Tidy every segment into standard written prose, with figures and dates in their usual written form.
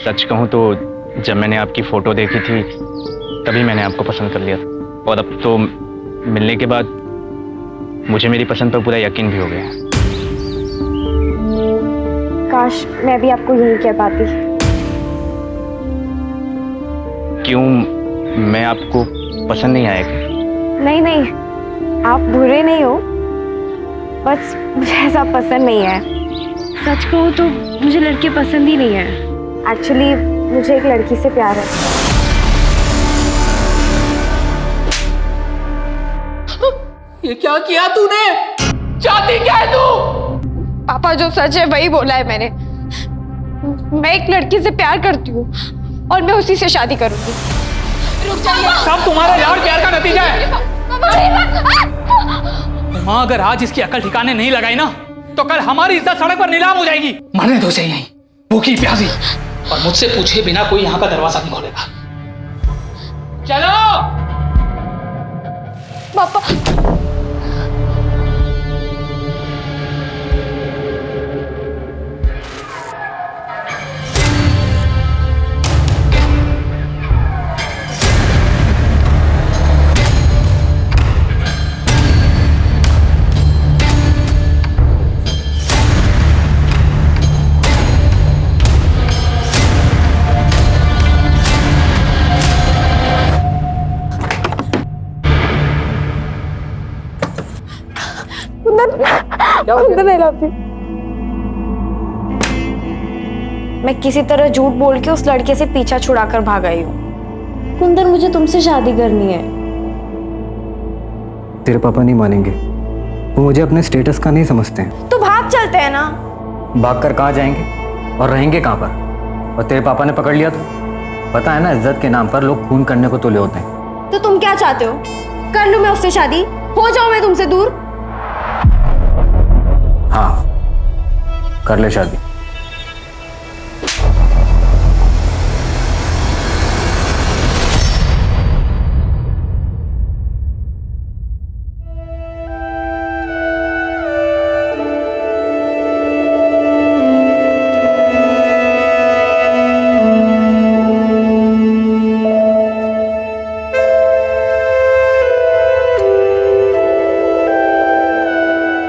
सच कहूँ तो जब मैंने आपकी फ़ोटो देखी थी तभी मैंने आपको पसंद कर लिया था, और अब तो मिलने के बाद मुझे मेरी पसंद पर पूरा यकीन भी हो गया। काश मैं भी आपको यही कह पाती। क्यों, मैं आपको पसंद नहीं आया क्या? नहीं नहीं, आप बुरे नहीं हो, बस मुझे ऐसा पसंद नहीं है। सच कहूँ तो मुझे लड़के पसंद ही नहीं है। एक्चुअली मुझे एक लड़की से प्यार है। ये क्या किया तूने? चाहती क्या है तू? पापा जो सच है वही बोला है मैंने। मैं एक लड़की से प्यार करती हूँ और मैं उसी से शादी करूंगी। रुक जाइए। सब तुम्हारा यार प्यार का नतीजा है। माँ अगर आज इसकी अकल ठिकाने नहीं लगाई ना तो कल हमारी इज्जत सड़क पर नीलाम हो जाएगी। मरने दो उसे यहीं, भूखी प्यासी, और मुझसे पूछे बिना कोई यहाँ का दरवाजा नहीं खोलेगा। चलो पापा। मैं किसी तरह झूठ बोल के उस लड़के से पीछा छुड़ाकर भाग आई हूँ। कुंदन, मुझे तुमसे शादी करनी है। तेरे पापा नहीं मानेंगे, वो मुझे अपने स्टेटस का नहीं समझते हैं। तो भाग चलते हैं ना। भाग कर कहाँ जाएंगे और रहेंगे कहाँ पर? और तेरे पापा ने पकड़ लिया तो पता है ना, इज्जत के नाम पर लोग खून करने को तुले होते हैं। तो तुम क्या चाहते हो? कर लूं मैं उससे शादी? हो जाऊं मैं तुमसे दूर? हाँ, कर ले शादी।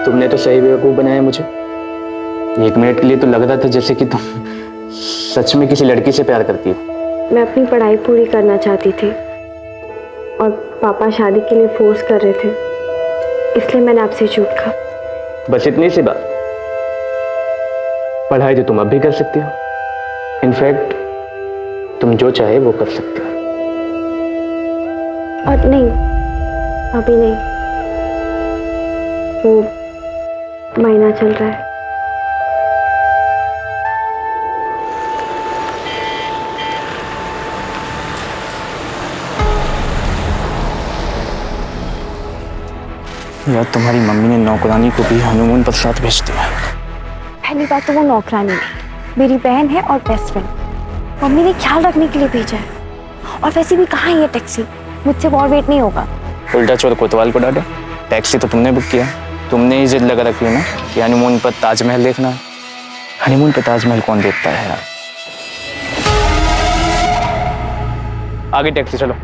तुमने तो सही बेवकूफ़ बनाया मुझे। एक मिनट के लिए तो लग रहा था जैसे कि तुम सच में किसी लड़की से प्यार करती हो। मैं अपनी पढ़ाई पूरी करना चाहती थी और पापा शादी के लिए फोर्स कर रहे थे, इसलिए मैंने आपसे झूठ कहा। बस इतनी सी बात। पढ़ाई तो तुम अब भी कर सकती हो, इनफैक्ट तुम जो चाहे वो कर सकते हो। और नहीं, अभी नहीं, वो महीना चल रहा है। यार तुम्हारी मम्मी ने नौकरानी को भी हनीमून पर साथ भेज दिया। पहली बात तो वो नौकरानी नहीं, मेरी बहन है और बेस्ट फ्रेंड। मम्मी ने ख्याल रखने के लिए भेजा है। और वैसे भी कहाँ है ये टैक्सी? मुझसे और वेट नहीं होगा। उल्टा चोर कोतवाल को डांटे। टैक्सी तो तुमने बुक किया, तुमने ही जिद लगा रखी है ना कि हनीमून पर ताजमहल देखना है। हनीमून पर ताजमहल कौन देखता है यार? आगे टैक्सी चलो।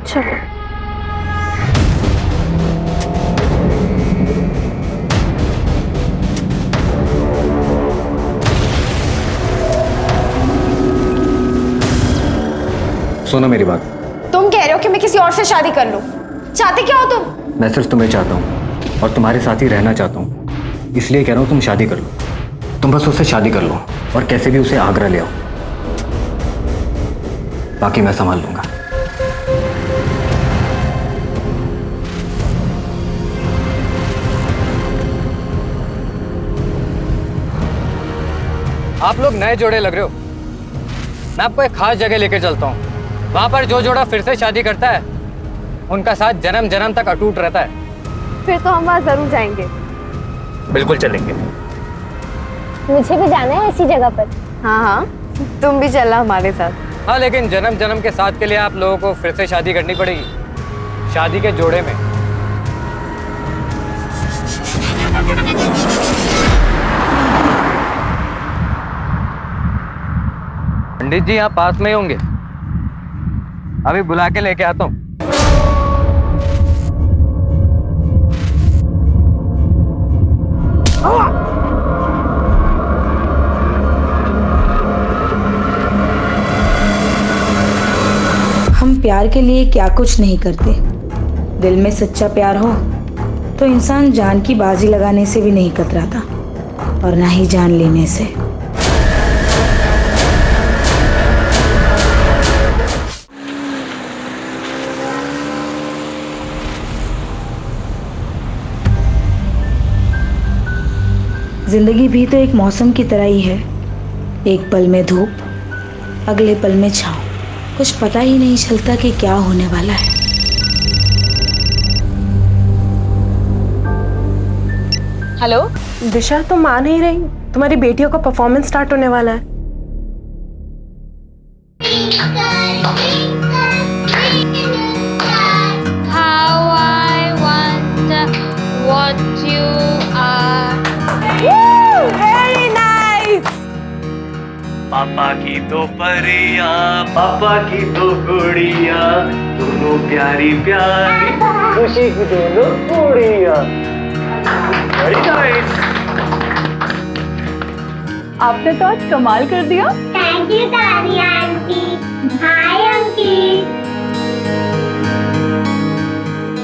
चलो। सुनो मेरी बात। तुम कह रहे हो कि मैं किसी और से शादी कर लूं? चाहते क्या हो तुम? मैं सिर्फ तुम्हें चाहता हूँ और तुम्हारे साथ ही रहना चाहता हूँ, इसलिए कह रहा हूँ तुम शादी कर लो। तुम बस उससे शादी कर लो और कैसे भी उसे आगरा ले आओ, बाकी मैं संभाल लूंगा। आप लोग नए जोड़े लग रहे हो। मैं आपको एक खास जगह लेके चलता हूँ। वहां पर जो जोड़ा फिर से शादी करता है उनका साथ जन्म जन्म तक अटूट रहता है। फिर तो हम वहाँ जरूर जाएंगे। बिल्कुल चलेंगे। मुझे भी जाना है ऐसी जगह पर। हाँ हाँ, तुम भी चलना हमारे साथ। हाँ, लेकिन जन्म जन्म के साथ के लिए आप लोगों को फिर से शादी करनी पड़ेगी, शादी के जोड़े में। पंडित जी यहाँ पास में ही होंगे, अभी बुला के लेके आता हूँ। हम प्यार के लिए क्या कुछ नहीं करते। दिल में सच्चा प्यार हो तो इंसान जान की बाजी लगाने से भी नहीं कतराता, और ना ही जान लेने से। जिंदगी भी तो एक मौसम की तरह ही है, एक पल में धूप, अगले पल में छाँव। कुछ पता ही नहीं चलता कि क्या होने वाला है। हेलो दिशा, तुम आ नहीं रही? तुम्हारी बेटियों का परफॉर्मेंस स्टार्ट होने वाला है। How I wonder what you are. Very nice. पापा की दो परिया, पापा की दो गुड़िया, दोनों प्यारी प्यारी, खुशी की दोनों गुड़िया। Very nice. आपने तो आज कमाल कर दिया। Thank you, Daddy Aunty. Hi, Aunty.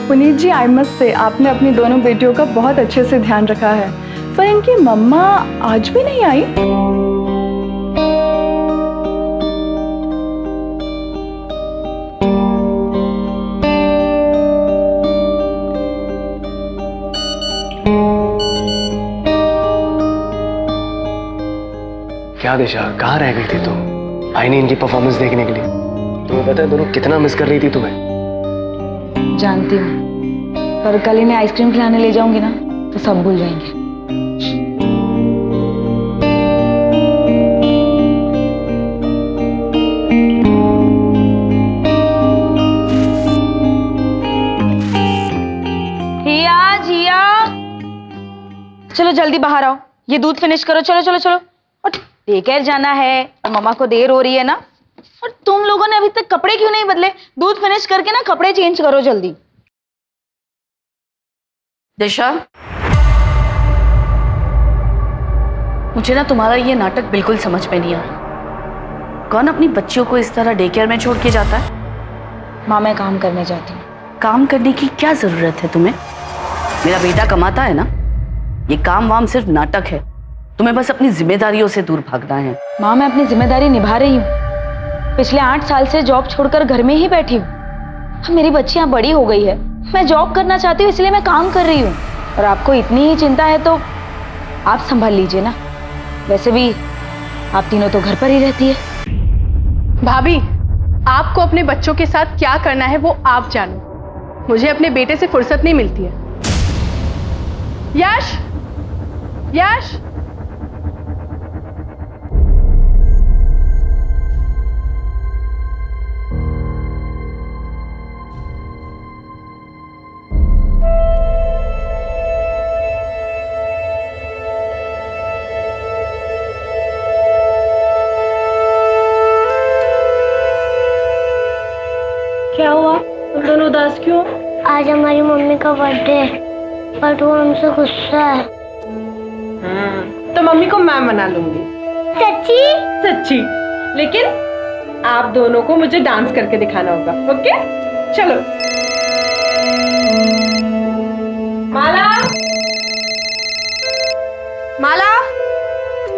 Puneet ji, I must say आपने अपनी दोनों बेटियों का बहुत अच्छे से ध्यान रखा है, पर इनकी मम्मा आज भी नहीं आई। क्या दिशा, कहाँ रह गई थी तुम? आई नहीं इनकी परफॉर्मेंस देखने के लिए? तुम्हें पता है दोनों कितना मिस कर रही थी तुम्हें? जानती हूँ, पर कल इन्हें आइसक्रीम खिलाने ले जाऊंगी ना तो सब भूल जाएंगे। जिया जिया, चलो जल्दी बाहर आओ, ये दूध फिनिश करो। चलो चलो चलो, और डे केयर जाना है, मम्मा को देर हो रही है ना। और तुम लोगों ने अभी तक कपड़े क्यों नहीं बदले? दूध फिनिश करके ना कपड़े चेंज करो जल्दी। दिशा, मुझे ना तुम्हारा ये नाटक बिल्कुल समझ में नहीं आ रहा। कौन अपनी बच्चियों को इस तरह डे केयर में छोड़ के जाता है? माँ, मैं काम करने जाती हूँ। काम करने की क्या जरूरत है तुम्हें? मेरा बेटा कमाता है ना। ये काम वाम सिर्फ नाटक है, तुम्हें बस अपनी जिम्मेदारियों से दूर भागना है। माँ, मैं अपनी जिम्मेदारी निभा रही हूँ। पिछले 8 साल से जॉब छोड़कर घर में ही बैठी हूँ। अब मेरी बच्चियाँ बड़ी हो गई है, मैं जॉब करना चाहती हूँ, इसलिए मैं काम कर रही हूँ। और आपको इतनी ही चिंता है तो आप संभाल लीजिए ना। वैसे भी आप तीनों तो घर पर ही रहती है। भाभी, आपको अपने बच्चों के साथ क्या करना है वो आप जानो। मुझे अपने बेटे से फुर्सत नहीं मिलती है। यश, यश, क्या हुआ? तुम दोनों उदास क्यों? आज हमारी मम्मी का बर्थडे है, बट वो हमसे गुस्सा है। तो मम्मी को मैं मना लूंगी। सच्ची? सच्ची। लेकिन आप दोनों को मुझे डांस करके दिखाना होगा, ओके? चलो। माला, माला,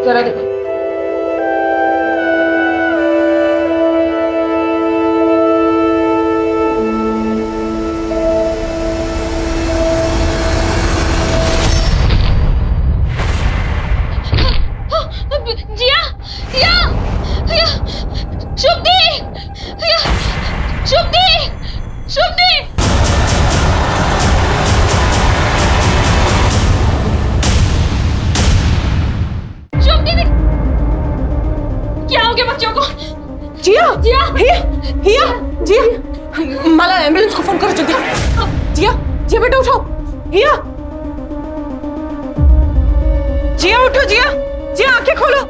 जरा देखो। जिया, जिया, जिया, शुभदी, जिया, शुभदी, शुभदी। शुभदी, क्या हो गया बच्चों को? जिया, जिया, हिया, हिया, जिया, माला एम्बुलेंस को फोन करो जल्दी। जिया, जिया बेटा उठो। हिया, जिया उठो। जिया, जिया आंखें खोलो।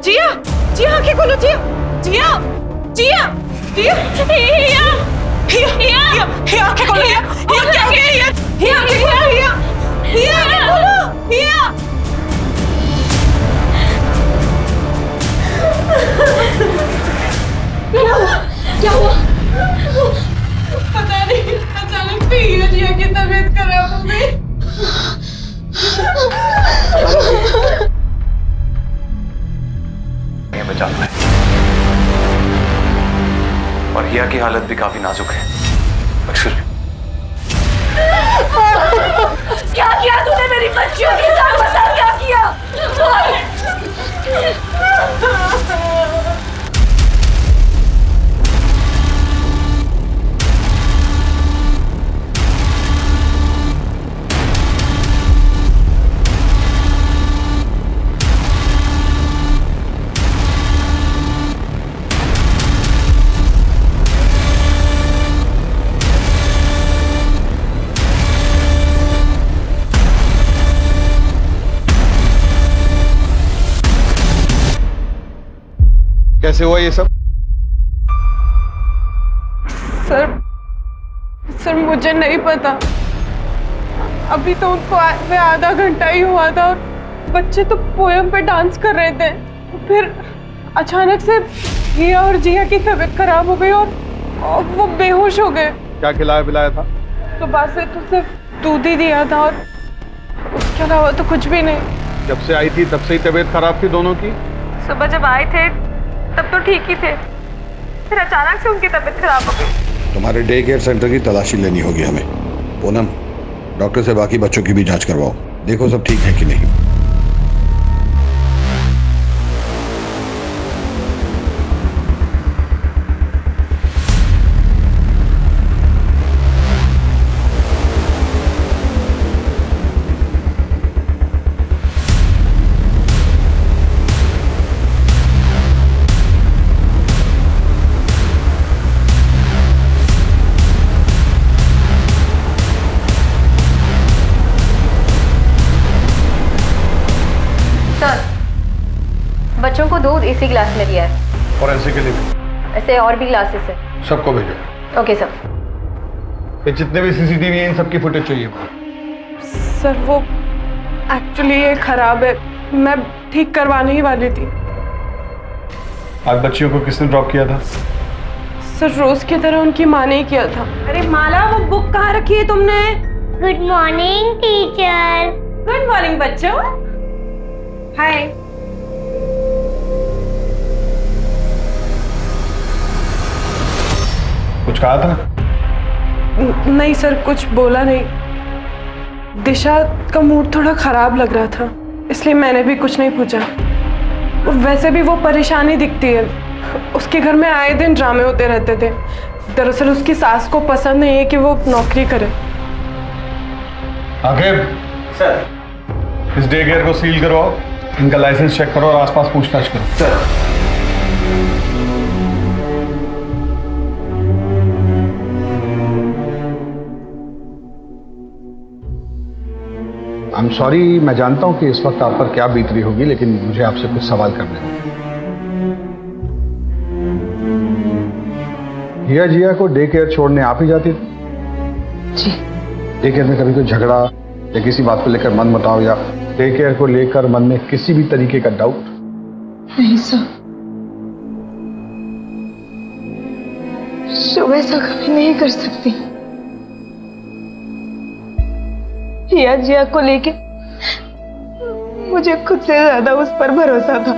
जिया, जिया आंखें खोलो। जिया, जिया जिया जिया हिया हिया हिया हिया आंखें खोलो हिया हिया क्या हो गया हिया हिया आंखें खोलो हिया हिया आंखें खोलो हिया क्या हुआ पता नहीं अचानक से हिया जिया की तबीयत खराब हो गई बचा है और हिया की हालत भी काफी नाजुक है। अक्षर क्या किया तूने मेरी बच्चियों के साथ बता क्या किया कैसे हुआ ये सब? सर मुझे नहीं पता। अभी तो उनको आए आधा घंटा ही हुआ था और बच्चे तो पोयम पे डांस कर रहे थे। फिर अचानक से हिया और जिया की तबीयत खराब हो गई और वो बेहोश हो गए। क्या खिलाया पिलाया था? सुबह से तो सिर्फ दूध ही दिया था और उसके अलावा तो कुछ भी नहीं। जब से आई थी तब से ही तबीयत खराब थी दोनों की? सुबह जब आए थे तब तो ठीक ही थे, फिर अचानक से उनकी तबीयत खराब हो गई। तुम्हारे डे केयर सेंटर की तलाशी लेनी होगी हमें। पूनम, डॉक्टर से बाकी बच्चों की भी जांच करवाओ, देखो सब ठीक है कि नहीं। बच्चों को दूध इसी ग्लास में दिया है। फॉरेंसिक के लिए ऐसे और भी ग्लासेस है। सबको भेजो। Okay sir. ये जितने भी सीसीटीवी हैं इन सबकी फुटेज चाहिए। सर वो एक्चुअली ये खराब है, मैं ठीक करवाने ही वाली थी। आज बच्चियों को किसने ड्रॉप किया था? सर रोज की तरह उनकी माँ ने ही किया था। अरे माला, वो बुक कहाँ रखी है तुमने? Good morning teacher. Good morning बच्चों। हाय। कुछ कहा था? नहीं सर, कुछ बोला नहीं। दिशा का मूड थोड़ा खराब लग रहा था, इसलिए मैंने भी कुछ नहीं पूछा। वैसे भी वो परेशानी दिखती है, उसके घर में आए दिन ड्रामे होते रहते थे। दरअसल उसकी सास को पसंद नहीं है कि वो नौकरी करे। आखिर सर, इस डे केयर को सील करवाओ, इनका लाइसेंस चेक करो और आसपास पूछताछ करो। सर आई एम सॉरी, मैं जानता हूं कि इस वक्त आप पर क्या बीत रही होगी, लेकिन मुझे आपसे कुछ सवाल करने होंगे। हिया जिया को डे केयर छोड़ने आप ही जाती थी? जी। डे केयर में कभी कोई झगड़ा या किसी बात को लेकर मन मुटाव या डे केयर को लेकर मन में किसी भी तरीके का डाउट? नहीं सर, शुभ ऐसा कभी नहीं कर सकती। हिया जिया को लेके मुझे खुद से ज्यादा उस पर भरोसा था।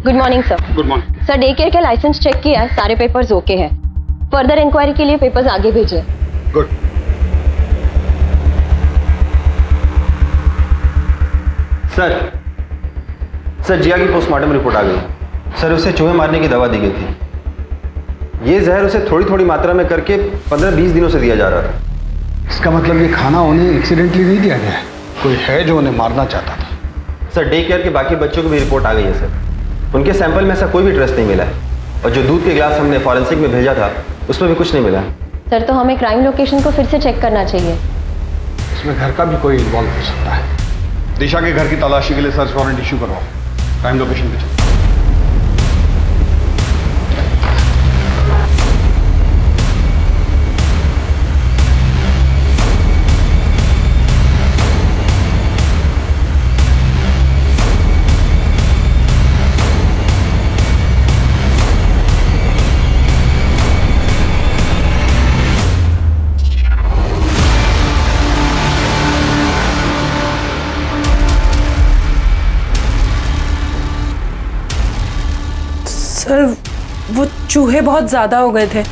Good morning sir. Good morning sir, day care का लाइसेंस चेक किया है, सारे पेपर्स ओके हैं। फर्दर इंक्वायरी के लिए पेपर्स आगे भेजिए। गुड। सर जिया की पोस्टमार्टम रिपोर्ट आ गई। सर उसे चूहे मारने की दवा दी गई थी। ये जहर उसे थोड़ी थोड़ी मात्रा में करके 15-20 दिनों से दिया जा रहा था। इसका मतलब ये खाना उन्हें एक्सीडेंटली नहीं दिया गया है, कोई है जो उन्हें मारना चाहता था। सर डे केयर के बाकी बच्चों की भी रिपोर्ट आ गई है सर, उनके सैंपल में ऐसा कोई भी ट्रेस नहीं मिला है। और जो दूध के गिलास हमने फॉरेंसिक में भेजा था उसमें भी कुछ नहीं मिला। सर, तो हमें क्राइम लोकेशन को फिर से चेक करना चाहिए। इसमें घर का भी कोई इन्वॉल्व हो सकता है। दिशा के घर की तलाशी के लिए सर्च वारंट इशू करवाओ, क्राइम लोकेशन पे चलो। सर, वो चूहे बहुत ज़्यादा हो गए थे,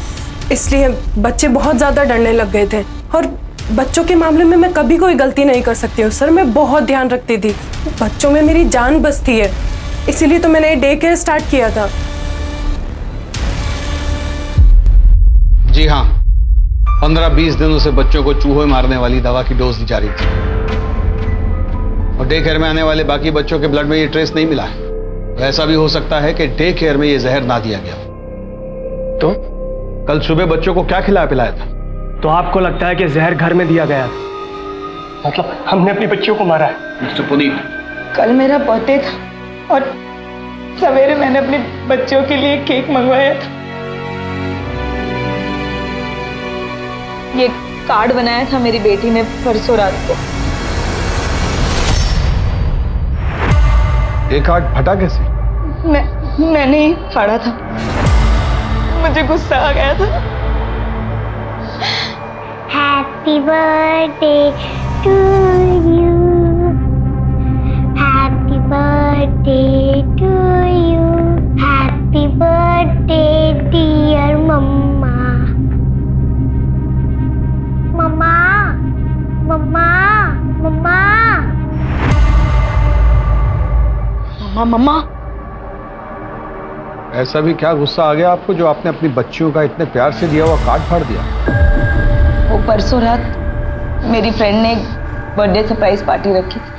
इसलिए बच्चे बहुत ज़्यादा डरने लग गए थे। और बच्चों के मामले में मैं कभी कोई गलती नहीं कर सकती हूँ सर, मैं बहुत ध्यान रखती थी। बच्चों में मेरी जान बसती है, इसीलिए तो मैंने डे केयर स्टार्ट किया था। जी हाँ, 15-20 दिनों से बच्चों को चूहे मारने वाली दवा की डोज दी जा रही थी और डे केयर में आने वाले बाकी बच्चों के ब्लड में ये ट्रेस नहीं मिला है। ऐसा भी हो सकता है कि डे केयर में ये जहर ना दिया गया। तो कल सुबह बच्चों को क्या खिलाया पिलाया था? तो आपको लगता है कि जहर घर में दिया गया था? मतलब हमने अपनी बच्चियों को मारा है? मिस्टर पुनीत, कल मेरा बर्थडे था और सवेरे मैंने अपने बच्चों के लिए केक मंगवाया था। ये कार्ड बनाया था मेरी बेटी ने परसों रात को। ये कार्ड फटा कैसे? मैंने ही फाड़ा था, मुझे गुस्सा आ गया था। Happy birthday to you, happy birthday to you, happy birthday dear mamma. Mamma mamma mamma mamma mamma. ऐसा भी क्या गुस्सा आ गया आपको जो आपने अपनी बच्चियों का इतने प्यार से दिया हुआ कार्ड फाड़ दिया? वो परसों रात मेरी फ्रेंड ने एक बर्थडे सरप्राइज पार्टी रखी थी।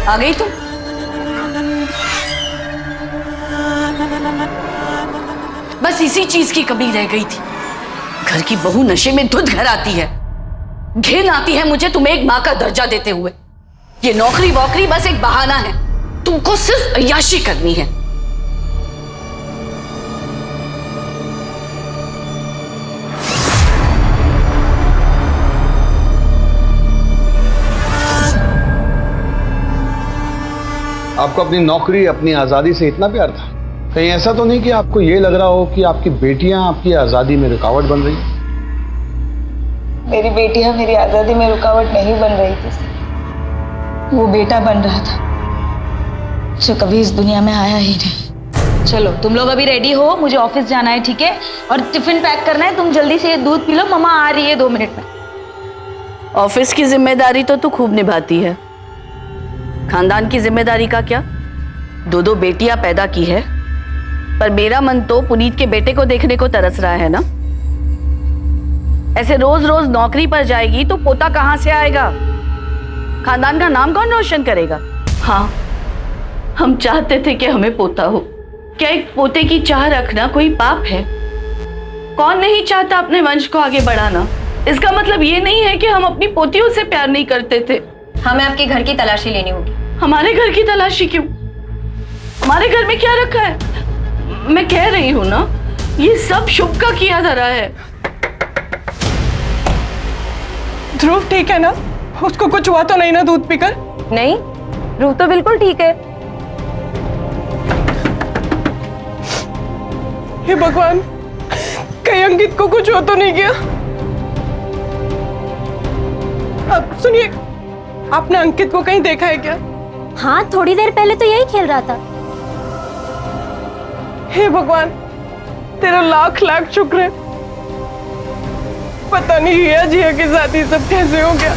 आ गई तुम? बस इसी चीज की कमी रह गई थी। घर की बहू नशे में धुत घर आती है, घिन आती है मुझे तुम्हें एक मां का दर्जा देते हुए। ये नौकरी वोकरी बस एक बहाना है, तुमको सिर्फ अय्याशी करनी है। आपको अपनी नौकरी, अपनी आजादी से इतना प्यार था? कहीं ऐसा तो नहीं कि आपको ये लग रहा हो कि आपकी बेटियां आपकी आजादी में रुकावट बन रही? मेरी बेटियां मेरी आजादी में रुकावट नहीं बन रही थी, वो बेटा बन रहा था जो कभी इस दुनिया में आया ही नहीं। चलो तुम लोग अभी रेडी हो, मुझे ऑफिस जाना है, ठीक है? और टिफिन पैक करना है। तुम जल्दी से दूध पी लो, मम्मा आ रही है 2 मिनट में। ऑफिस की जिम्मेदारी तो तू खूब निभाती है, खानदान की जिम्मेदारी का क्या? 2 बेटियां पैदा की है, पर मेरा मन तो पुनीत के बेटे को देखने को तरस रहा है ना। ऐसे रोज रोज नौकरी पर जाएगी तो पोता कहां से आएगा? खानदान का नाम कौन रोशन करेगा? हाँ, हम चाहते थे कि हमें पोता हो। क्या एक पोते की चाह रखना कोई पाप है? कौन नहीं चाहता अपने वंश को आगे बढ़ाना? इसका मतलब ये नहीं है कि हम अपनी पोतियों से प्यार नहीं करते थे। हमें आपके घर की तलाशी लेनी होगी। हमारे घर की तलाशी क्यों? हमारे घर में क्या रखा है? मैं कह रही हूँ ना, ये सब शुभ का किया धरा है। ध्रुव ठीक है ना? उसको कुछ हुआ तो नहीं ना दूध पीकर? नहीं, ध्रुव तो बिल्कुल ठीक है। हे भगवान, कहीं अंकित को कुछ हो तो नहीं गया? अब सुनिए, आपने अंकित को कहीं देखा है क्या? हाँ, थोड़ी देर पहले तो यही खेल रहा था। हे भगवान, तेरा लाख लाख शुक्र है। पता नहीं जिया के साथ ही सब कैसे हो गया।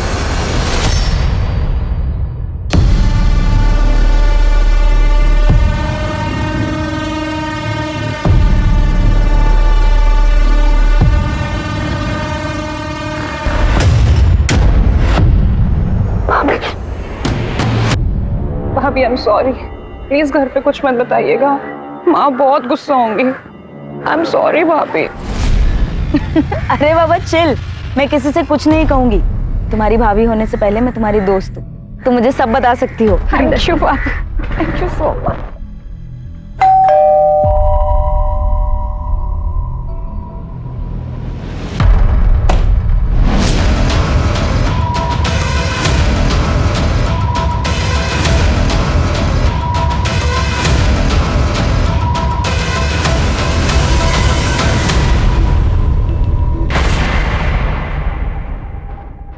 भाभी, आई एम सॉरी। प्लीज घर पे कुछ मत बताइएगा, माँ बहुत गुस्सा होंगी। आई एम सॉरी भाभी। अरे बाबा चिल, मैं किसी से कुछ नहीं कहूंगी। तुम्हारी भाभी होने से पहले मैं तुम्हारी दोस्त हूँ, तुम मुझे सब बता सकती हो। थैंक यू भाभी, thank you so much.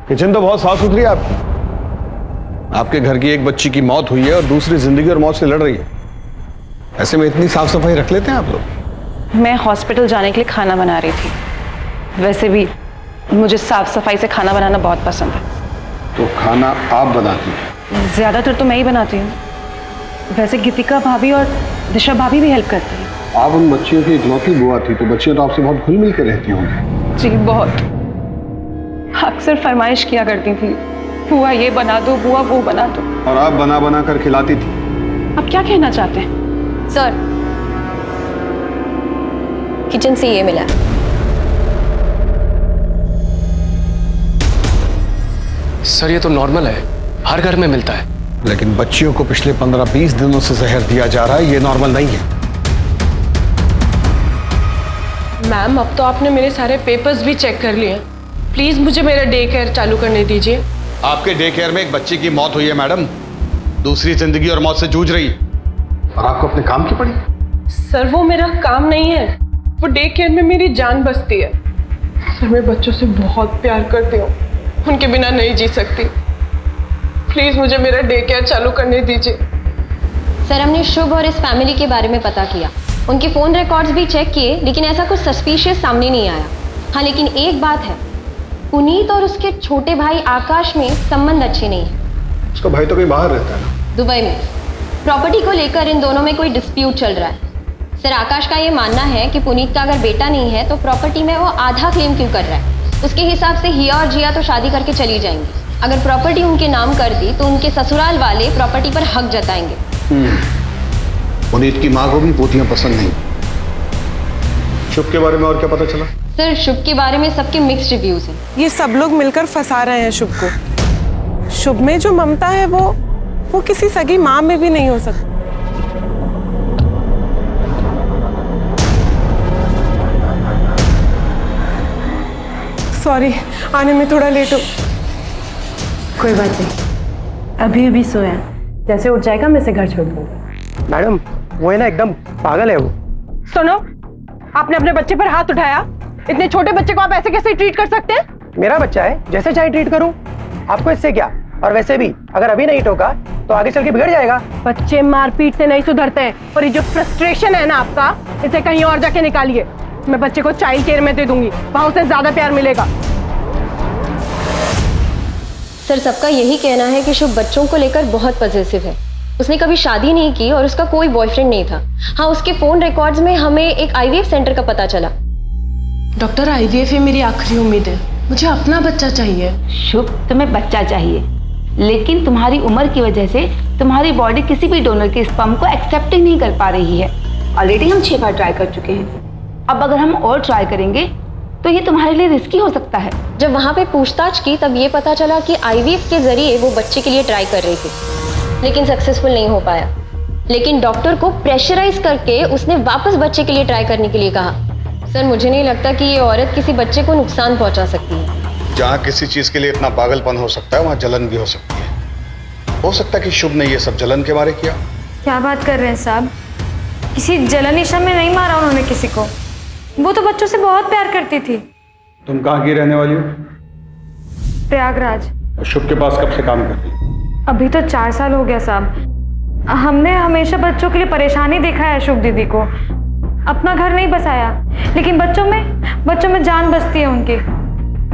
Kitchen तो बहुत साफ सुथरी है आपकी। आपके घर की एक बच्ची की मौत हुई है और दूसरी जिंदगी और मौत से लड़ रही है। ऐसे में इतनी साफ सफाई रख लेते हैं आप लोग? मैं हॉस्पिटल जाने के लिए खाना बना रही थी। वैसे भी मुझे साफ सफाई से खाना बनाना बहुत पसंद है। तो खाना आप बनाती हैं? ज्यादातर तो मैं ही बनाती हूँ। वैसे गीतिका भाभी और दिशा भाभी भी हेल्प करती हैं। आप उन बच्चियों की इकलौती बुआ थी, तो बच्चियां तो आपसे बहुत घुल मिल कर रहती होंगी। जी बहुत, अक्सर फरमाइश किया करती थी, बुआ ये बना दो, बुआ वो बना दो। और आप बना बना कर खिलाती थी। आप क्या कहना चाहते हैं? सर, किचन से ये मिला। सर ये तो नॉर्मल है, हर घर में मिलता है। लेकिन बच्चियों को पिछले 15-20 दिनों से जहर दिया जा रहा है, ये नॉर्मल नहीं है। मैम, अब तो आपने मेरे सारे पेपर्स भी चेक कर लिए। प्लीज मुझे मेरा डे केयर चालू करने दीजिए। आपके डे केयर में एक बच्ची की मौत हुई है मैडम, दूसरी जिंदगी और मौत से जूझ रही है, और आपको अपने काम की पड़ी। सर वो मेरा काम नहीं है, वो डे केयर में मेरी जान बसती है। सर मैं बच्चों से बहुत प्यार करती हूँ, उनके बिना नहीं जी सकती। प्लीज मुझे मेरा डे केयर चालू करने दीजिए। सर, हमने शुभ और इस फैमिली के बारे में पता किया, उनके फ़ोन रिकॉर्ड्स भी चेक किए, लेकिन ऐसा कुछ सस्पिशियस सामने नहीं आया। हाँ, लेकिन एक बात है, पुनीत और उसके छोटे भाई आकाश में संबंध अच्छे नहीं है। उसका भाई तो कहीं बाहर रहता है ना? दुबई में। प्रॉपर्टी को लेकर इन दोनों में कोई डिस्प्यूट चल रहा है। सर, आकाश का ये मानना है कि पुनीत का अगर बेटा नहीं है तो प्रॉपर्टी में वो आधा क्लेम क्यों कर रहा है। उसके हिसाब से हिया और जिया तो शादी करके चली जाएंगी। अगर प्रॉपर्टी उनके नाम कर दी तो उनके ससुराल वाले प्रॉपर्टी पर हक जताएंगे। पुनीत की माँ को भी पोतियां पसंद नहीं। शुभ के बारे में और क्या पता चला? सर, शुभ के बारे में सबके मिक्स्ड रिव्यूज हैं। ये सब लोग मिलकर फंसा रहे हैं शुभ को। शुभ में जो ममता है वो किसी सगी माँ में भी नहीं हो सकती। सॉरी, आने में थोड़ा लेट हो। कोई बात नहीं, अभी अभी सोया, जैसे उठ जाएगा मैं इसे घर छोड़ दूंगा। मैडम वो है ना, एकदम पागल है वो। सुनो, आपने अपने बच्चे पर हाथ उठाया। इतने छोटे बच्चे को आप ऐसे कैसे ट्रीट कर सकते हैं? मेरा बच्चा है, जैसे चाहे ट्रीट करूं, आपको इससे क्या। और वैसे भी अगर अभी नहीं टोका तो आगे चल के बिगड़ जाएगा। बच्चे मारपीट से नहीं सुधरते हैं, और ये जो फ्रस्ट्रेशन है ना आपका, इसे कहीं और जाके निकालिए। मैं बच्चे को चाइल्ड केयर में दे दूंगी, वहां उसे ज्यादा प्यार मिलेगा। सर, सबका यही कहना है कि शुभ बच्चों को लेकर बहुत पॉजिटिव है। उसने कभी शादी नहीं की और उसका कोई बॉयफ्रेंड नहीं था। हाँ, उसके फोन रिकॉर्ड्स में हमें एक आईवीएफ सेंटर का पता चला। डॉक्टर, आईवीएफ ही मेरी आखिरी उम्मीद है, मुझे अपना बच्चा चाहिए। शुभ, तुम्हें बच्चा चाहिए, लेकिन तुम्हारी उम्र की वजह से तुम्हारी बॉडी किसी भी डोनर के स्पर्म को एक्सेप्ट ही नहीं कर पा रही है। ऑलरेडी हम 6 बार ट्राई कर चुके हैं, अब अगर हम और ट्राई करेंगे तो ये तुम्हारे लिए रिस्की हो सकता है। जब वहाँ पे पूछताछ की तब ये पता चला कि आईवीएफ के जरिए वो बच्चे के लिए ट्राई कर रही थी, लेकिन सक्सेसफुल नहीं हो पाया। लेकिन डॉक्टर को प्रेशराइज करके उसने वापस बच्चे के लिए ट्राई करने के लिए कहा। सर, मुझे नहीं लगता कि ये औरत किसी बच्चे को नुकसान पहुंचा सकती है। जहाँ किसी चीज के लिए इतना पागलपन हो सकता है, वहाँ जलन भी हो सकती है। हो सकता है कि शुभ ने ये सब जलन के मारे किया। क्या बात कर रहे हैं साहब? किसी जलन ईशा में नहीं मारा उन्होंने किसी को। वो तो बच्चों से बहुत प्यार करती थी। तुम कहाँ की रहने वाली हो? प्रयागराज। शुभ के पास कब से काम करती? अभी तो 4 साल हो गया साहब। हमने हमेशा बच्चों के लिए परेशानी देखा है शुभ दीदी को। अपना घर नहीं बसाया, लेकिन बच्चों में जान बसती है उनकी।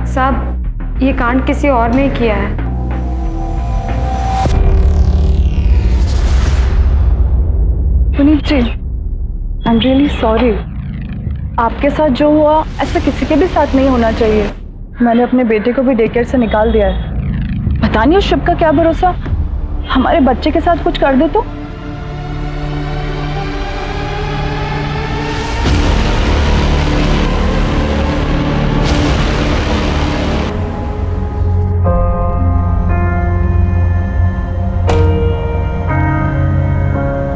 साहब, ये कांड किसी और ने किया है। Puneet ji, I am really sorry. आपके साथ जो हुआ ऐसा किसी के भी साथ नहीं होना चाहिए। मैंने अपने बेटे को भी डे केयर से निकाल दिया है। पता नहीं उस शुभ का क्या भरोसा, हमारे बच्चे के साथ कुछ कर दे तो?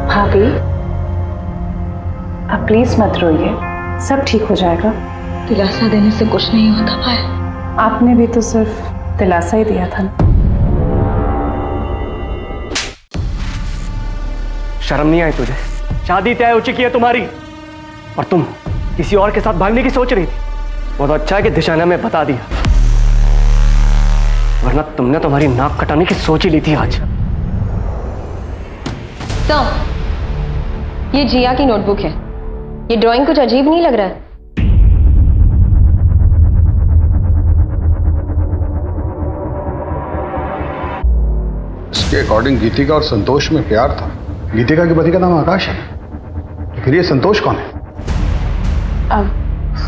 भाभी, आप प्लीज मत रोइए, सब ठीक हो जाएगा। दिलासा देने से कुछ नहीं होता पाया। आपने भी तो सिर्फ दिलासा ही दिया था। शर्म नहीं आई तुझे? शादी तय हो चुकी है तुम्हारी और तुम किसी और के साथ भागने की सोच रही थी। बहुत अच्छा है कि दिशा ने हमें बता दिया, वरना तुमने तुम्हारी नाक कटाने की सोच ही ली थी आज। तो ये जिया की नोटबुक है। ये ड्राइंग कुछ अजीब नहीं लग रहा है? इसके अकॉर्डिंग गीतिका और संतोष में प्यार था। गीतिका के पति का नाम आकाश है, तो फिर ये संतोष कौन है?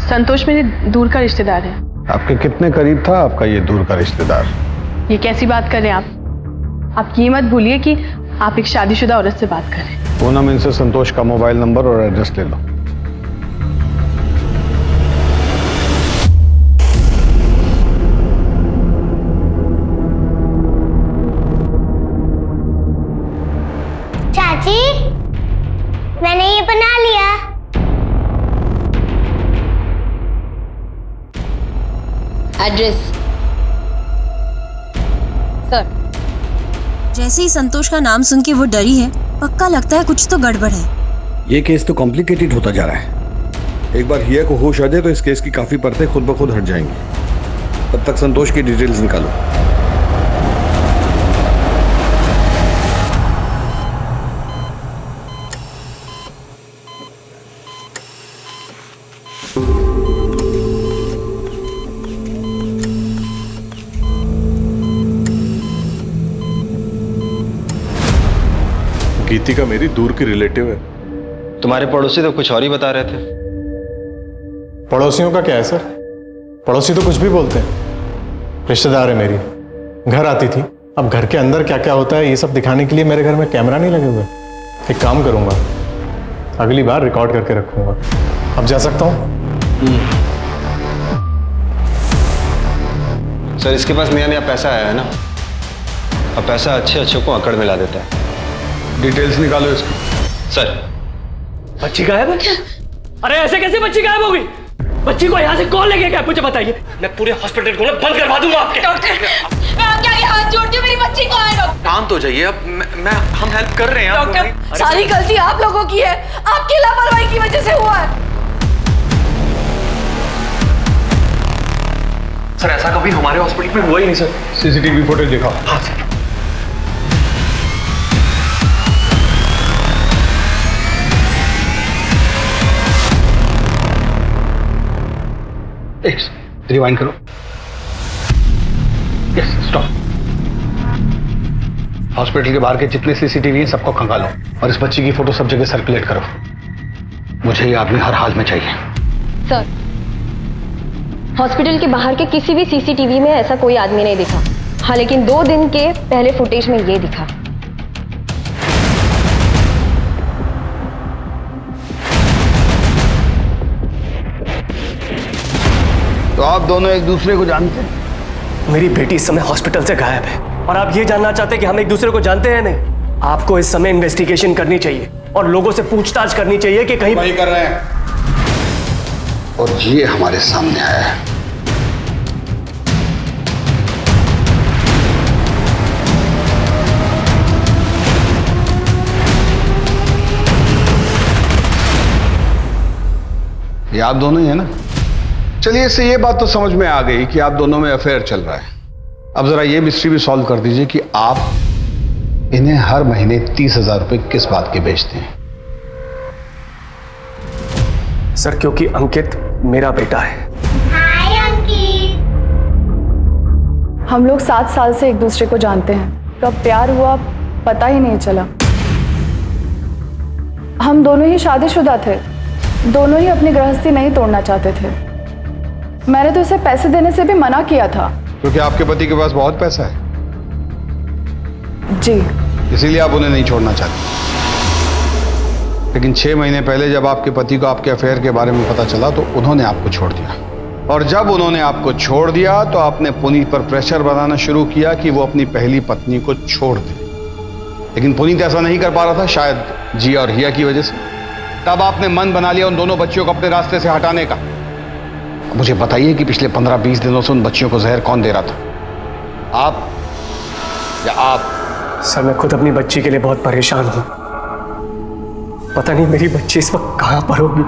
संतोष मेरे दूर का रिश्तेदार है। आपके कितने करीब था आपका ये दूर का रिश्तेदार? ये कैसी बात कर रहे हैं आप ये मत भूलिए कि आप एक शादीशुदा औरत से बात कर रहे हैं। पूनम, इनसे संतोष का मोबाइल नंबर और एड्रेस ले लो। चाची, मैंने ये बना लिया। Address sir. जैसे ही संतोष का नाम सुन के वो डरी है, पक्का लगता है कुछ तो गड़बड़ है। ये केस तो कॉम्प्लिकेटेड होता जा रहा है। एक बार हिया को होश आ जाए तो इस केस की काफी परतें खुद ब खुद हट जाएंगी। तब तक संतोष की डिटेल्स निकालो। गीतिका मेरी दूर की रिलेटिव है। तुम्हारे पड़ोसी तो कुछ और ही बता रहे थे। पड़ोसियों का क्या है सर? पड़ोसी तो कुछ भी बोलते हैं। रिश्तेदार है मेरी, घर आती थी। अब घर के अंदर क्या क्या होता है ये सब दिखाने के लिए मेरे घर में कैमरा नहीं लगे हुए। एक काम करूंगा, अगली बार रिकॉर्ड करके रखूंगा। अब जा सकता हूँ? सर, इसके पास नया नया पैसा आया है ना, अब पैसा अच्छे अच्छों को अकड़ में ला देता है। डिटेल्स निकालो इसकी। सर, बच्ची गायब है? अरे ऐसे कैसे बच्ची गायब हो गई? बच्ची को यहाँ से कौन लेके गया मुझे बताइए। मैं पूरे हॉस्पिटल को बंद करवा दूंगा आपके। डॉक्टर, मैं आपके आगे हाथ जोड़ती हूँ, मेरी बच्ची को आए। डॉक्टर, शांत हो जाइए। अब हम हेल्प कर रहे हैं। डॉक्टर, सारी गलती आप लोगों की है। आपकी लापरवाही की वजह से हुआ है। सर, ऐसा कभी हमारे हॉस्पिटल में हुआ ही नहीं सर। सीसीटीवी फुटेज दिखाओ। हाँ सर। रिवाइंड करो। Yes, stop. हॉस्पिटल के बाहर के जितने सीसीटीवी हैं सबको खंगालो और इस बच्ची की फोटो सब जगह सर्कुलेट करो। मुझे ये आदमी हर हाल में चाहिए। सर, हॉस्पिटल के बाहर के किसी भी सीसीटीवी में ऐसा कोई आदमी नहीं दिखा। हाँ, लेकिन 2 दिन के पहले फुटेज में ये दिखा। तो आप दोनों एक दूसरे को जानते हैं? मेरी बेटी इस समय हॉस्पिटल से गायब है और आप ये जानना चाहते हैं कि हम एक दूसरे को जानते हैं? नहीं, आपको इस समय इन्वेस्टिगेशन करनी चाहिए और लोगों से पूछताछ करनी चाहिए कि कहीं वही कर रहे हैं और ये हमारे सामने आया है। ये आप दोनों ही है ना? चलिए, इससे ये बात तो समझ में आ गई कि आप दोनों में अफेयर चल रहा है। अब जरा ये मिस्ट्री भी सॉल्व कर दीजिए कि आप इन्हें हर महीने 30,000 रुपए किस बात के बेचते हैं? सर, क्योंकि अंकित मेरा बेटा है। हाय अंकित। हम लोग 7 साल से एक दूसरे को जानते हैं। कब प्यार हुआ पता ही नहीं चला। हम दोनों ही शादीशुदा थे, दोनों ही अपनी गृहस्थी नहीं तोड़ना चाहते थे। मैंने तो इसे पैसे देने से भी मना किया था। क्योंकि आपके पति के पास बहुत पैसा है। जी, इसीलिए आप उन्हें नहीं छोड़ना चाहते। लेकिन 6 महीने पहले जब आपके पति को आपके अफेयर के बारे में पता चला तो उन्होंने आपको छोड़ दिया, और जब उन्होंने आपको छोड़ दिया तो आपने पुनीत पर प्रेशर बनाना शुरू किया कि वो अपनी पहली पत्नी को छोड़ दे। लेकिन पुनीत ऐसा नहीं कर पा रहा था, शायद जिया और हिया की वजह से। तब आपने मन बना लिया उन दोनों बच्चियों को अपने रास्ते से हटाने का। मुझे बताइए कि पिछले 15-20 दिनों से उन बच्चियों को जहर कौन दे रहा था, आप या आप? सर, मैं खुद अपनी बच्ची के लिए बहुत परेशान हूं। पता नहीं मेरी बच्ची इस वक्त कहां पर होगी।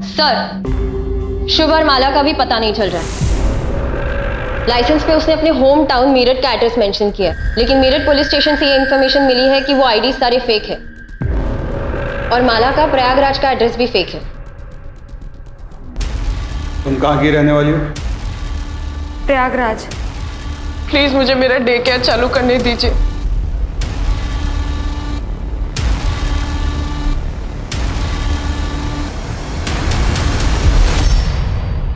सर, शुभ और माला का भी पता नहीं चल रहा है। लाइसेंस पे उसने अपने होम टाउन मीरठ का एड्रेस मेंशन किया, लेकिन मीरठ पुलिस स्टेशन से ये इन्फॉर्मेशन मिली है कि वो आईडी सारे फेक है, और माला का प्रयागराज का एड्रेस भी फेक है। तुम कहाँ की रहने वाली हो? प्रयागराज। प्लीज मुझे मेरा डे केयर चालू करने दीजिए।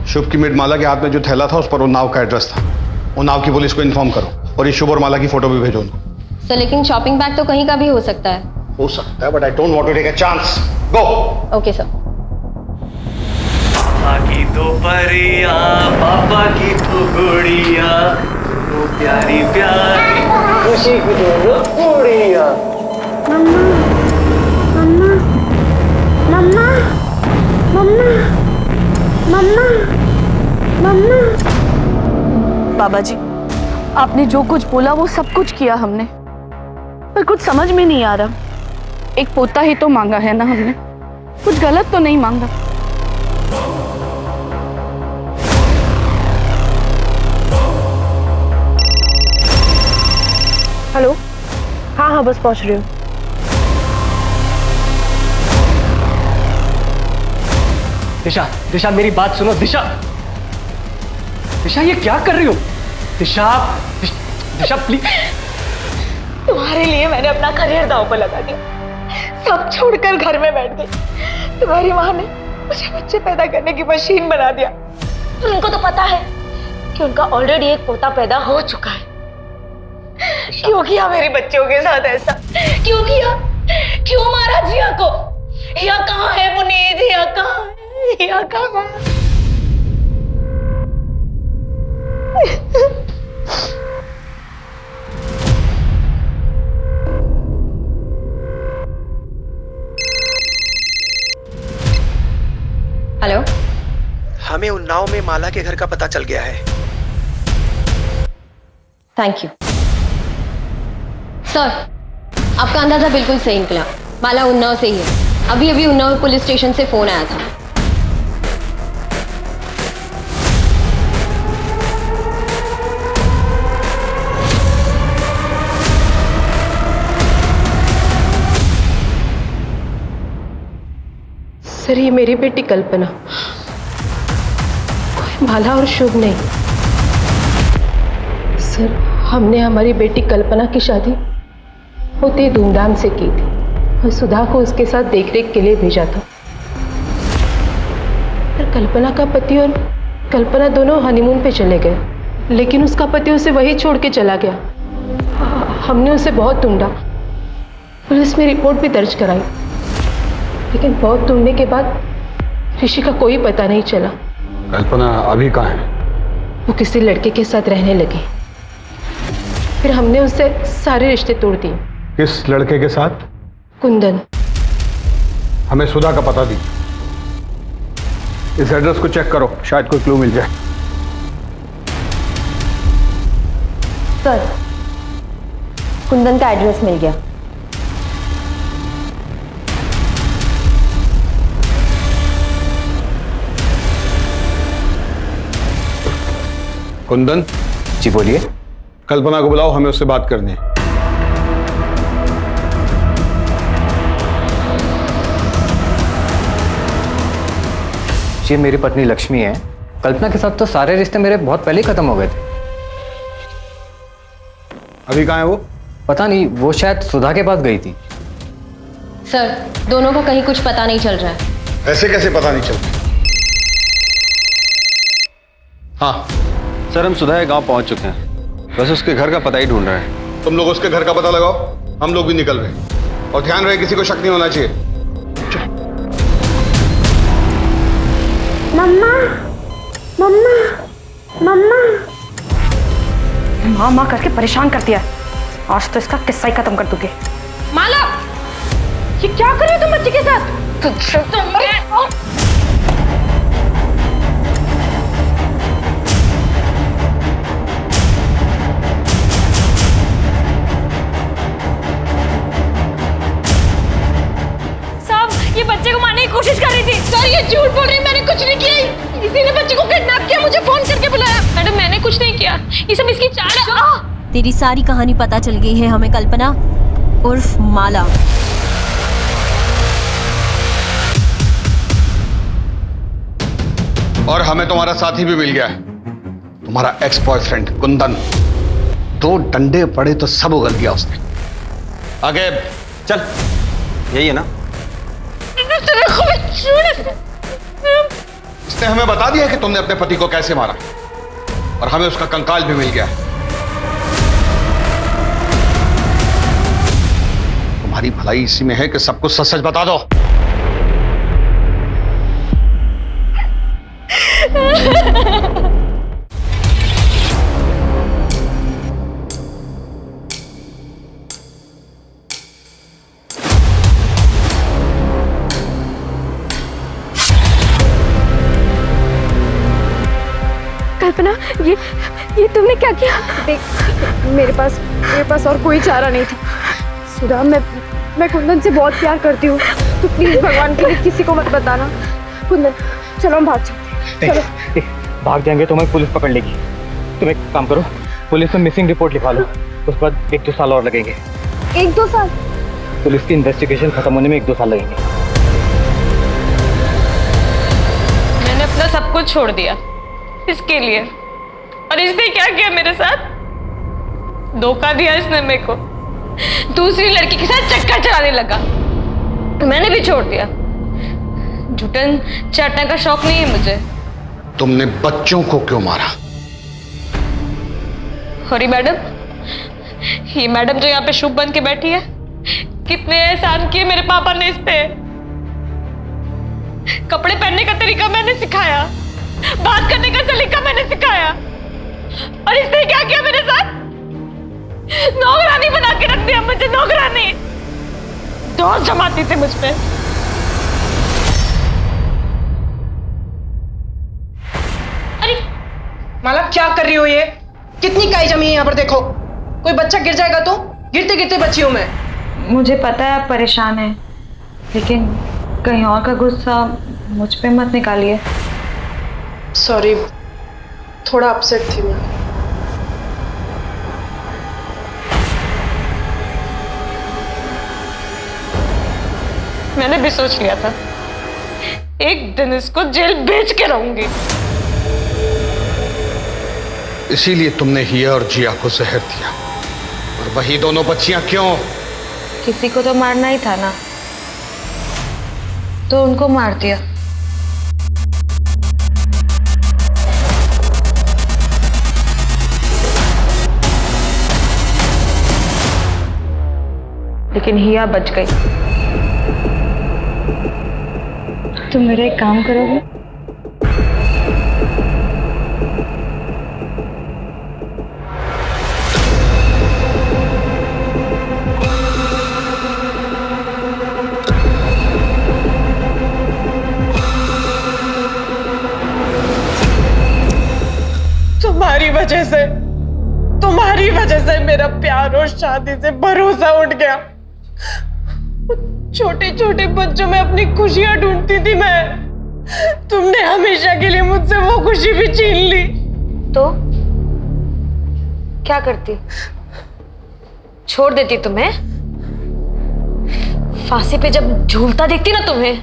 शुभ की मेड माला के हाथ में जो थैला था उस पर उन्नाव का एड्रेस था। उन्नाव की पुलिस को इन्फॉर्म करो और ये शुभ और माला की फोटो भी भेजो उनको। सर, लेकिन शॉपिंग बैग तो कहीं का भी हो सकता है। हो सकता है, but I don't want to take a chance. Go. Okay sir. माँ की तो परिया, पापा की तो गुड़िया, तो प्यारी प्यारी खुशी की दोनों गुड़िया। मम्मा मम्मा मम्मा मम्मा मम्मा मम्मा। बाबा जी, आपने जो कुछ बोला वो सब कुछ किया हमने, पर कुछ समझ में नहीं आ रहा। एक पोता ही तो मांगा है ना हमने, कुछ गलत तो नहीं मांगा। हेलो, हाँ हाँ बस पहुंच रही हूँ। दिशा, दिशा मेरी बात सुनो। दिशा, दिशा ये क्या कर रही हो? दिशा, दिशा प्लीज। तुम्हारे लिए मैंने अपना करियर दांव पर लगा दिया, सब छोड़कर घर में बैठ गई। तुम्हारी माँ ने मुझे बच्चे पैदा करने की मशीन बना दिया। उनको तो पता है कि उनका ऑलरेडी एक पोता पैदा हो चुका है। क्यों किया मेरे बच्चों के साथ ऐसा? क्यों किया? क्यों मारा जिया को? हिया कहाँ है पुनीत? हिया कहाँ है? हिया कहाँ है? हेलो, हमें उन्नाव में माला के घर का पता चल गया है। थैंक यू सर, आपका अंदाजा बिल्कुल सही निकला। माला उन्नाव से ही है। अभी अभी उन्नाव पुलिस स्टेशन से फोन आया था। सर, ये मेरी बेटी कल्पना, कोई माला और शुभ नहीं। सर, हमने हमारी बेटी कल्पना की शादी बहुत ही धूमधाम से की थी और सुधा को उसके साथ देखरेख के लिए भेजा था। पर कल्पना का पति और कल्पना दोनों हनीमून पे चले गए, लेकिन उसका पति उसे वहीं छोड़ के चला गया। हमने उसे बहुत ढूंढा, पुलिस में रिपोर्ट भी दर्ज कराई, लेकिन बहुत ढूंढने के बाद ऋषि का कोई पता नहीं चला। कल्पना अभी कहाँ है? वो किसी लड़के के साथ रहने लगी, फिर हमने उससे सारे रिश्ते तोड़ दिए। किस लड़के के साथ? कुंदन। हमें सुधा का पता दी। इस एड्रेस को चेक करो, शायद कोई क्लू मिल जाए। सर, कुंदन का एड्रेस मिल गया। कुंदन जी बोलिए। कल्पना को बुलाओ, हमें उससे बात करनी है। ये मेरी पत्नी लक्ष्मी है। कल्पना के साथ तो सारे रिश्ते मेरे बहुत पहले ही खत्म हो गए थे। अभी कहाँ है वो? पता नहीं, वो शायद सुधा के पास गई थी। सर, दोनों का कहीं कुछ पता नहीं चल रहा है। ऐसे कैसे पता नहीं चलता? हाँ सर, हम सुधा गांव पहुंच चुके हैं, बस उसके घर का पता ही ढूंढ रहे हैं। तुम लोग उसके घर का पता लगाओ, हम लोग भी निकल रहे हैं। और ध्यान रहे किसी को शक नहीं होना चाहिए। मम्मा, मम्मा, मम्मा। माँ माँ करके परेशान कर दिया। आज तो इसका किस्सा ही खत्म कर दूंगी। माला, ये क्या कर रही हो तुम बच्चे के साथ? ये बच्चे को मारने की कोशिश कर रही थी। सर, ये झूठ बोल रही है, मैंने कुछ नहीं किया। इसी ने बच्चे को किडनैप किया, मुझे फोन करके बुलाया। मैडम, मैंने कुछ नहीं किया, ये सब इसकी चाल है। तेरी सारी कहानी पता चल गई है हमें। कल्पना उर्फ माला। और हमें तुम्हारा साथी भी मिल गया है, तुम्हारा एक्स बॉयफ्रेंड कुंदन। 2 डंडे पड़े तो सब उगल गया उसने। आगे चल, यही है ना? इसने हमें बता दिया कि तुमने अपने पति को कैसे मारा, और हमें उसका कंकाल भी मिल गया है। तुम्हारी भलाई इसी में है कि सब कुछ सच सच बता दो। कल्पना, ये तुमने क्या किया? देख, मेरे पास और कोई चारा नहीं था। सुधा, मैं कुंदन से बहुत प्यार करती हूँ। तो प्लीज भगवान के लिए किसी को मत बताना। कुंदन, चलो हम भाग चलते हैं। चलो। भाग जाएंगे तो हमें पुलिस पकड़ लेगी। तुम एक काम करो, पुलिस में मिसिंग रिपोर्ट लिखवा लो, उसके बाद 1-2 साल और लगेंगे। 1-2 साल? पुलिस की इन्वेस्टिगेशन खत्म होने में 1-2 साल लगेंगे। मैंने अपना सब कुछ छोड़ दिया इसके लिए, और इसने क्या किया मेरे साथ? धोखा दिया इसने मेरे को। दूसरी लड़की के साथ चक्कर चलाने लगा, मैंने भी छोड़ दिया। जुटन चाटने का शौक नहीं है मुझे। तुमने बच्चों को क्यों मारा? हरी मैडम, ये मैडम जो यहाँ पे शुभ बन के बैठी है, कितने एहसान किए मेरे पापा ने इस पे। कपड़े पहनने का तरीका मैंने सिखाया, बात करने का सलीका मैंने सिखाया, और इसने क्या किया मेरे साथ? नौकरानी बना के रख दिया मुझे, नौकरानी। दोस्त जमाती थी मुझ पे। अरे माला, क्या कर रही हो ये? कितनी काई जमी है यहाँ पर, देखो। कोई बच्चा गिर जाएगा तो? गिरते गिरते बची हूं मैं। मुझे पता है आप परेशान हैं, लेकिन कहीं और का गुस्सा मुझ पे मत निकालिए। सॉरी, थोड़ा अपसेट थी मैं। मैंने भी सोच लिया था एक दिन इसको जेल भेज के रहूंगी। इसीलिए तुमने हिया और जिया को जहर दिया, और वही दोनों बच्चियां क्यों? किसी को तो मारना ही था ना, तो उनको मार दिया। लेकिन हिया बच गई। तुम मेरा एक काम करोगे? तुम्हारी वजह से मेरा प्यार और शादी से भरोसा उठ गया। छोटे छोटे बच्चों में अपनी खुशियां ढूंढती थी मैं। तुमने हमेशा के लिए मुझसे वो खुशी भी छीन ली। तो क्या करती? छोड़ देती तुम्हें? फांसी पे जब झूलता देखती ना तुम्हें,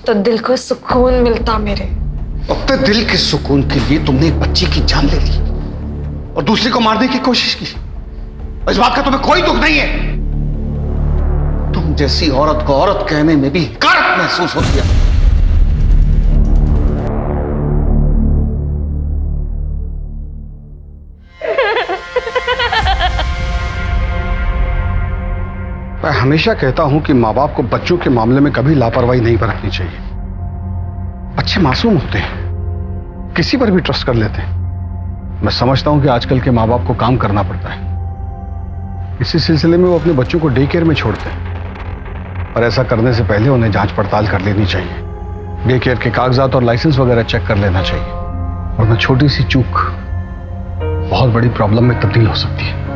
तो दिल को सुकून मिलता मेरे। अपने दिल के सुकून के लिए तुमने एक बच्ची की जान ले ली और दूसरी को मारने की कोशिश की। इस बात का तुम्हें कोई दुख नहीं है? तुम तुम जैसी औरत को औरत कहने में भी हकारत महसूस होती है। मैं हमेशा कहता हूं कि माँ बाप को बच्चों के मामले में कभी लापरवाही नहीं बरतनी चाहिए। बच्चे मासूम होते हैं, किसी पर भी ट्रस्ट कर लेते हैं। मैं समझता हूं कि आजकल के माँ बाप को काम करना पड़ता है, इसी सिलसिले में वो अपने बच्चों को डे केयर में छोड़ते हैं। पर ऐसा करने से पहले उन्हें जांच पड़ताल कर लेनी चाहिए। डे केयर के कागजात और लाइसेंस वगैरह चेक कर लेना चाहिए, वरना छोटी सी चूक बहुत बड़ी प्रॉब्लम में तब्दील हो सकती है।